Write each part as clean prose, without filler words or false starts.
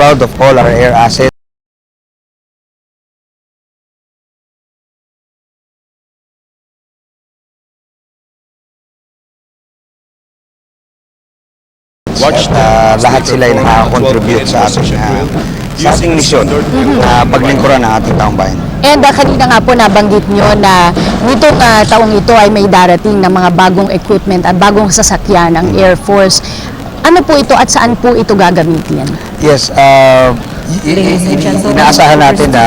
proud of all our air assets. At lahat sila ay nakaka-contribute sa ating misyon na paglingkuran ng ating taong bayan. And kanina nga po nabanggit nyo na nitong taong ito ay may darating na mga bagong equipment at bagong sasakyan ng Air Force. Ano po ito at saan po ito gagamitin? Yes, inaasahan natin na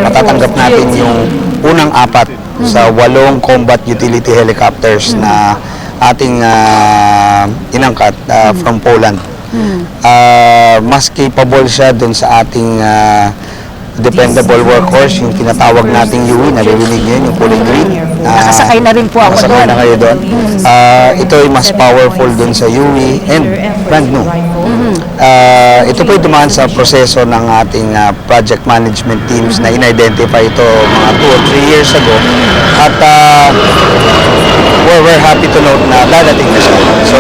matatanggap natin yung unang 4 sa 8 combat utility helicopters na ating inangkat from Poland. Mas capable siya dun sa ating dependable workhorse, yung tinatawag nating UE, naririnig niyo yung kulay green. Nakasakay na rin po ako doon. Nakasakay na kayo doon. Ito ay mas powerful dun sa UE and brand new. Ito po ay dumaan sa proseso ng ating project management teams na in-identify ito mga 2 or 3 years ago. At we're happy to note na dadating na siya. So,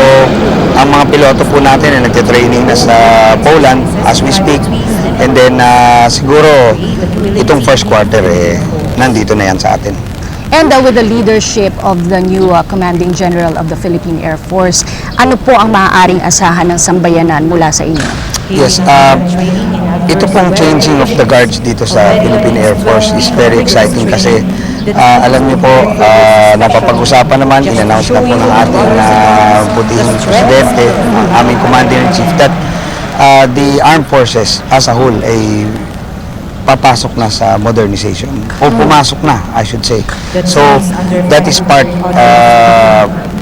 ang mga piloto po natin ay nagtitraining na sa Poland as we speak. And then, siguro, itong first quarter, nandito na yan sa atin. And with the leadership of the new Commanding General of the Philippine Air Force, ano po ang maaaring asahan ng sambayanan mula sa inyo? Yes, ito pong changing of the guards dito sa Philippine Air Force is very exciting kasi alam niyo po, napapag-usapan naman, in-announce na po ng ating butihing presidente, ang aming Commander-in-Chief, that the armed forces as a whole ay papasok na sa modernization o pumasok na, I should say. So that is part,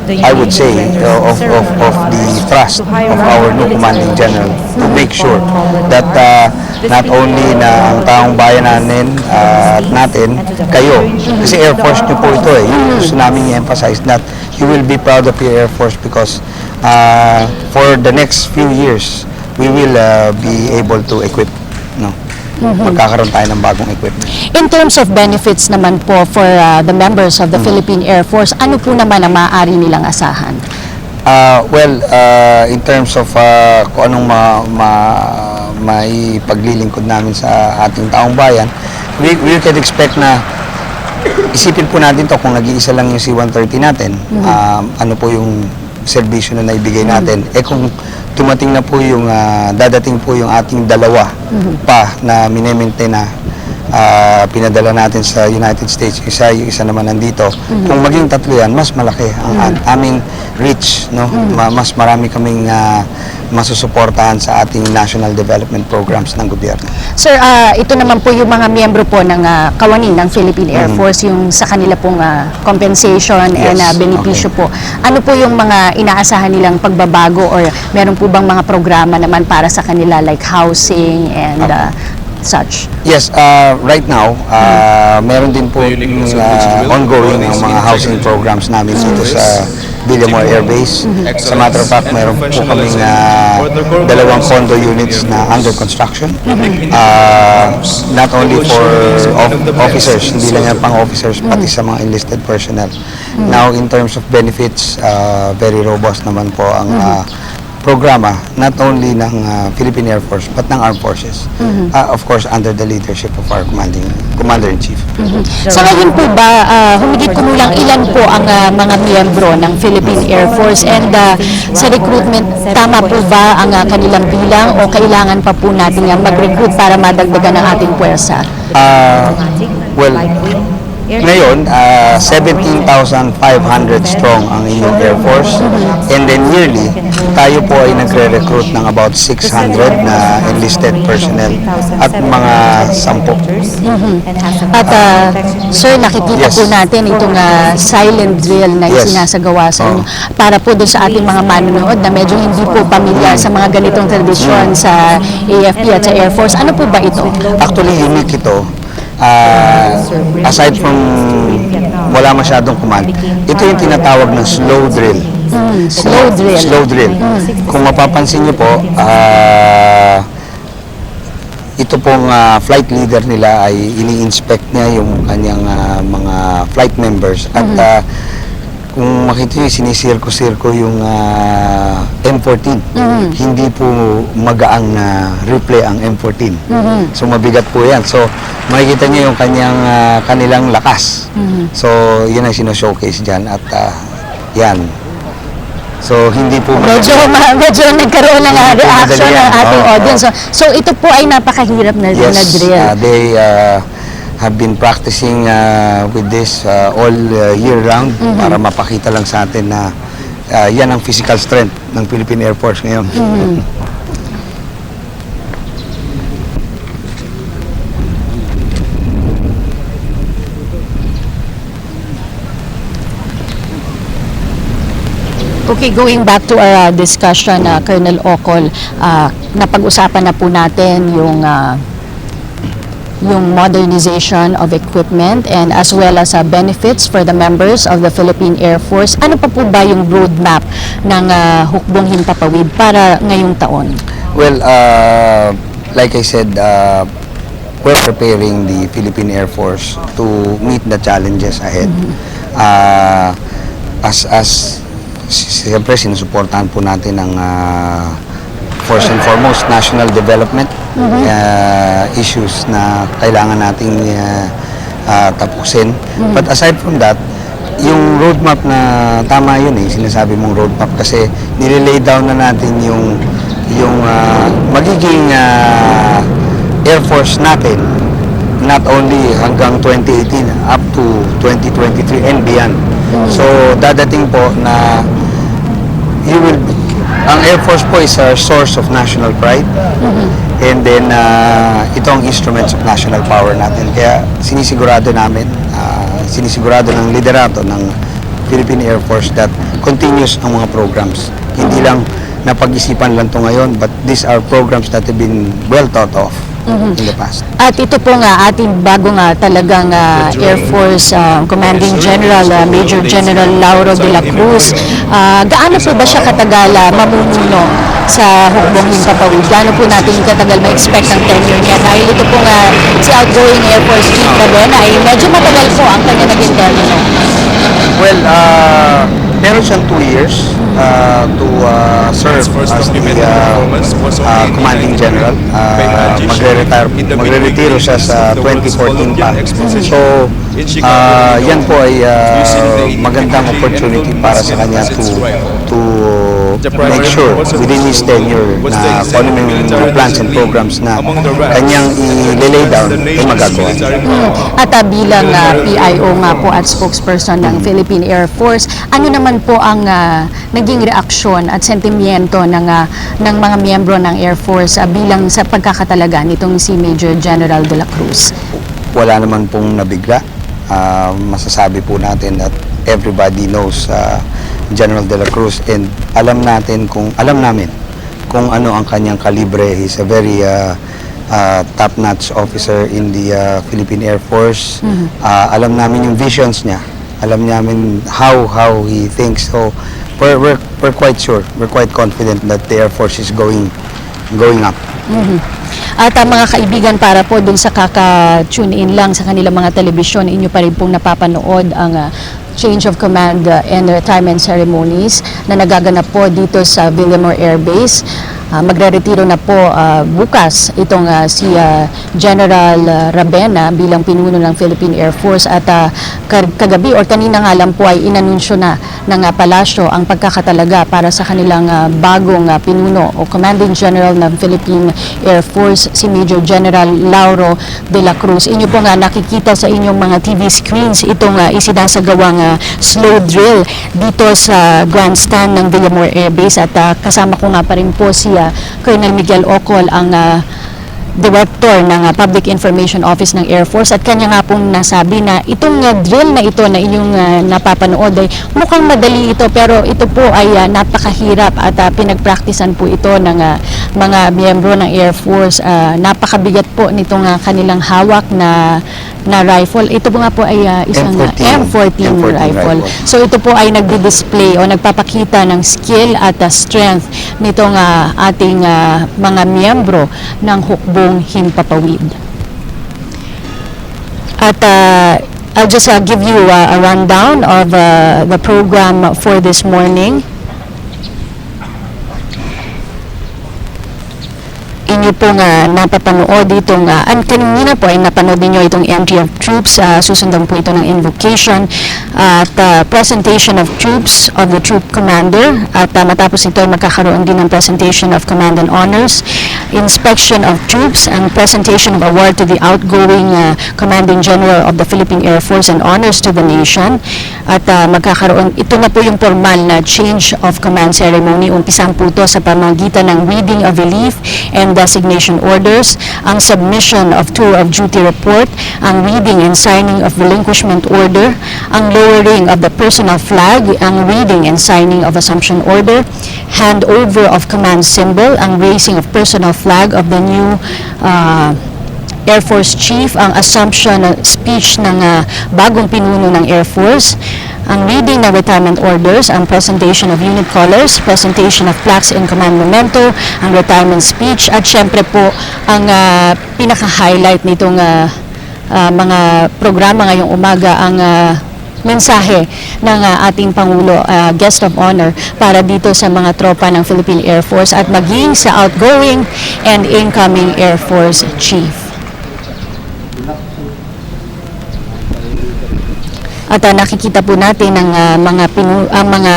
I would say, of the thrust of our new Commanding General to make sure that not only na ang taong bayan natin, kayo, kasi Air Force nyo po ito yung gusto namin i-emphasize that you will be proud of your Air Force because for the next few years we will be able to equip, magkakaroon tayo ng bagong equipment. In terms of benefits naman po for the members of the Philippine Air Force, ano po naman ang maaari nilang asahan? In terms of kung anong may paglilingkod namin sa ating taong bayan, we can expect na isipin po natin to kung nag-iisa lang yung C-130 natin, ano po yung serbisyo na naibigay natin. Kung dumating na po yung dadating po yung ating dalawa pa na mine-maintain na pinadala natin sa United States, yung isa naman nandito. Kung maging 3 yan, mas malaki ang aming reach, mas marami kaming masusuportahan sa ating national development programs ng gobyerno. Sir, ito naman po yung mga miyembro po ng kawanin ng Philippine Air Force, yung sa kanila pong compensation and benepisyo po. Ano po yung mga inaasahan nilang pagbabago or meron po bang mga programa naman para sa kanila like housing and such? Yes, right now, meron din po ongoing ang mga housing programs namin dito sa Villamor Air Base. Sa matter of fact, meron po kaming 2 condo units na under construction. Not only for officers, hindi lang yan pang officers, pati sa mga enlisted personnel. Now, in terms of benefits, very robust naman po ang programa, not only ng Philippine Air Force, but ng Armed Forces. Of course, under the leadership of our Commander-in-Chief. Sa ngayon po ba, humigit kumulang ilan po ang mga miyembro ng Philippine Air Force and sa recruitment, tama po ba ang kanilang bilang o kailangan pa po natin mag-recruit para madagdagan ang ating puwersa? Well, ngayon, 17,500 strong ang inyong Air Force, and then yearly, tayo po ay nagre-recruit ng about 600 na enlisted personnel at mga 10. At sir, nakikita po natin itong silent drill na isinasagawa sa inyo para po doon sa ating mga manonood na medyo hindi po pamilyar sa mga ganitong tradisyon sa AFP at sa Air Force. Ano po ba ito? Actually, unique ito. Aside from wala masyadong command, ito yung tinatawag ng slow drill. Slow drill. Kung mapapansin niyo po, ito pong flight leader nila ay ini-inspect niya yung kanyang mga flight members at kung makita nyo, sinisirko-sirko yung M14. Hindi po magaang na replay ang M14. So mabigat po yan. So makikita nyo yung kanilang lakas. So yun ang sino-showcase dyan. At yan. So hindi po Medyo nagkaroon ng reaction ng ating audience. So ito po ay napakahirap na drill. They have been practicing with this all year round para mapakita lang sa atin na yan ang physical strength ng Philippine Air Force ngayon. Okay, going back to our discussion, Colonel Ocol, napag-usapan na po natin yung modernization of equipment and as well as benefits for the members of the Philippine Air Force. Ano pa po ba yung roadmap ng Hukbong Himpapawid para ngayong taon? Well, like I said, we're preparing the Philippine Air Force to meet the challenges ahead. Siyempre, sinusuportahan po natin ang first and foremost national development issues na kailangan nating tapusin. But aside from that, yung roadmap na tama yun sinasabi mong roadmap kasi nililay down na natin yung magiging Air Force natin not only hanggang 2018 up to 2023 and beyond. So dadating po na ang Air Force po is a source of national pride. And then ito ang instruments of national power natin. Kaya sinisigurado namin, sinisigurado ng liderato ng Philippine Air Force that continuous ang mga programs. Hindi lang napag-isipan lang to ngayon, but these are programs that have been well thought of in the past. At ito po nga ating bago nga talagang Air Force Commanding General Major General Lauro de la Cruz. Gaano po ba siya katagal mamumuno sa Hukbong Himpapawid? Gaano po natin katagal ma-expect ang tenure niya? Dahil ito po nga si outgoing Air Force Chief Rabena ay medyo matagal po ang kanya naging termino. Well, meron siyang 2 years to serve as the commanding general. Magre-retiro siya sa 2014 pa. So, yan po ay magandang opportunity para sa kanya to make sure within his tenure na kung ano yung mga plans and programs na kanyang i-lay down ay magagawa. At bilang PIO nga po at spokesperson ng Philippine Air Force, ano naman po ang naging reaksyon at sentimiento ng mga miyembro ng Air Force bilang sa pagkakatalaga nitong si Major General de la Cruz? Wala naman pong nabigla. Masasabi po natin that everybody knows General de la Cruz and alam namin kung ano ang kanyang kalibre. He's a very top-notch officer in the Philippine Air Force. Alam namin yung visions niya. Alam namin how he thinks. So we're quite sure, we're quite confident that the Air Force is going up. At mga kaibigan, para po dun sa kaka-tune in lang sa kanilang mga telebisyon, inyo pa rin pong napapanood ang change of command and retirement ceremonies na nagaganap po dito sa Villamor Air Base. Magre-retiro na po bukas itong si General Rabena bilang pinuno ng Philippine Air Force at kagabi or kanina nga lang po ay inanunsyo na ng palasyo ang pagkakatalaga para sa kanilang bagong pinuno o Commanding General ng Philippine Air Force, si Major General Lauro de la Cruz. Inyo po nga nakikita sa inyong mga TV screens itong isinasagawang slow drill dito sa grandstand ng Villamor Air Base at kasama ko nga pa rin po si Colonel Miguel Ocol, ang Director ng Public Information Office ng Air Force, at kanya nga pong nasabi na itong drill na ito na inyong napapanood ay mukhang madali ito pero ito po ay napakahirap at pinagpraktisan po ito ng mga miyembro ng Air Force. Napakabigat po nitong kanilang hawak na rifle. Ito po nga po ay isang M14 rifle. So ito po ay nagdi-display o nagpapakita ng skill at strength nitong ating mga miyembro ng Hukbong Himpapawid. At I'll just give you a rundown of the program for this morning. Inyo pong napapanood itong, kanina po ay napanood ninyo itong entry of troops, susundan po ito ng invocation at presentation of troops of the troop commander at matapos ito ay magkakaroon din ng presentation of command and honors, inspection of troops, and presentation of award to the outgoing commanding general of the Philippine Air Force and honors to the nation at magkakaroon, ito na po yung formal na change of command ceremony. Umpisan po ito sa pamamagitan ng reading of relief and designation orders, ang submission of tour of duty report, ang reading and signing of relinquishment order, ang lowering of the personal flag, ang reading and signing of assumption order, handover of command symbol, ang raising of personal flag of the new Air Force Chief, ang assumption speech ng bagong pinuno ng Air Force, ang reading ng retirement orders, ang presentation of unit colors, presentation of plaques in command memento, ang retirement speech, at syempre po ang pinaka-highlight nitong mga programa ngayong umaga, ang mensahe ng ating Pangulo, guest of honor, para dito sa mga tropa ng Philippine Air Force at maging sa outgoing and incoming Air Force Chief. At nakikita po natin ang mga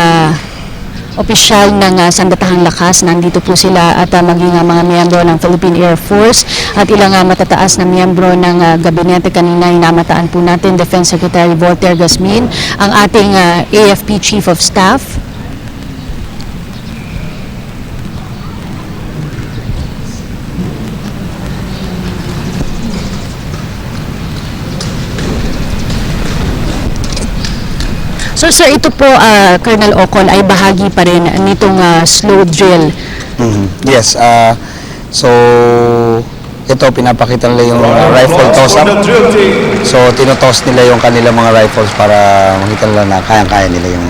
opisyal ng Sandatahang Lakas, nandito po sila at maging mga miyembro ng Philippine Air Force at ilang matataas na miyembro ng gabinete. Kanina inamataan po natin Defense Secretary Voltaire Gasmin, ang ating AFP Chief of Staff. So sir, ito po, Colonel Ocon, ay bahagi pa rin nitong slow drill. Yes, so ito pinapakita nila yung rifle toss-up. So tinotoss nila yung kanilang mga rifles para makita nila na kayang-kaya nila yung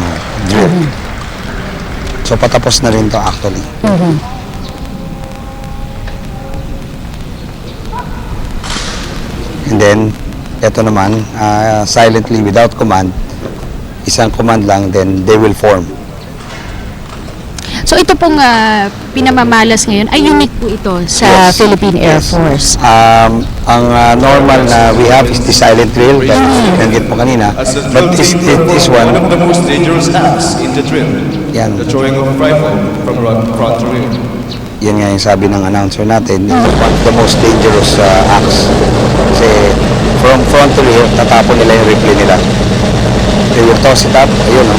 drill. So patapos na rin to actually. And then, ito naman, silently without command, isang command lang, then they will form. So ito pong pinamamalas ngayon ay unique po ito sa Philippine Air Force. Ang normal na we have is the silent drill that binanggit mo kanina. But this one, one of the most dangerous acts in the drill. yan, The throwing of a rifle from front to rear. yan nga yung sabi ng announcer natin, one of the most dangerous acts. Kasi from front to rear, tatapon nila yung replay nila. They will toss it up, ayun o,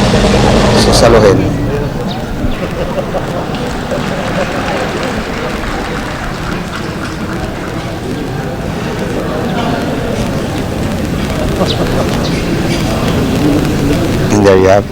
sasaluhin. And there you have.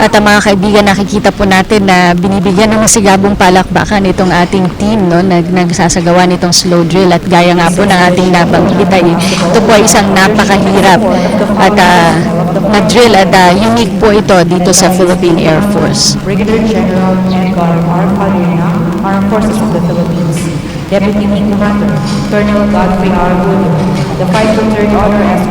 At mga kaibigan, nakikita po natin na binibigyan ng masigabong palakpakan itong ating team, no, nagsasagawa nitong slow drill at gaya nga po ng ating nabanggit ay ito po ay isang napakahirap at na drill at unique po ito dito sa Philippine Air Force. Brigadier General Edgar R. Padilla, Armed Forces of the Philippines. Deputy Wing Commander, Colonel Godfrey R. Wood, the 5th and 3rd Honor Escort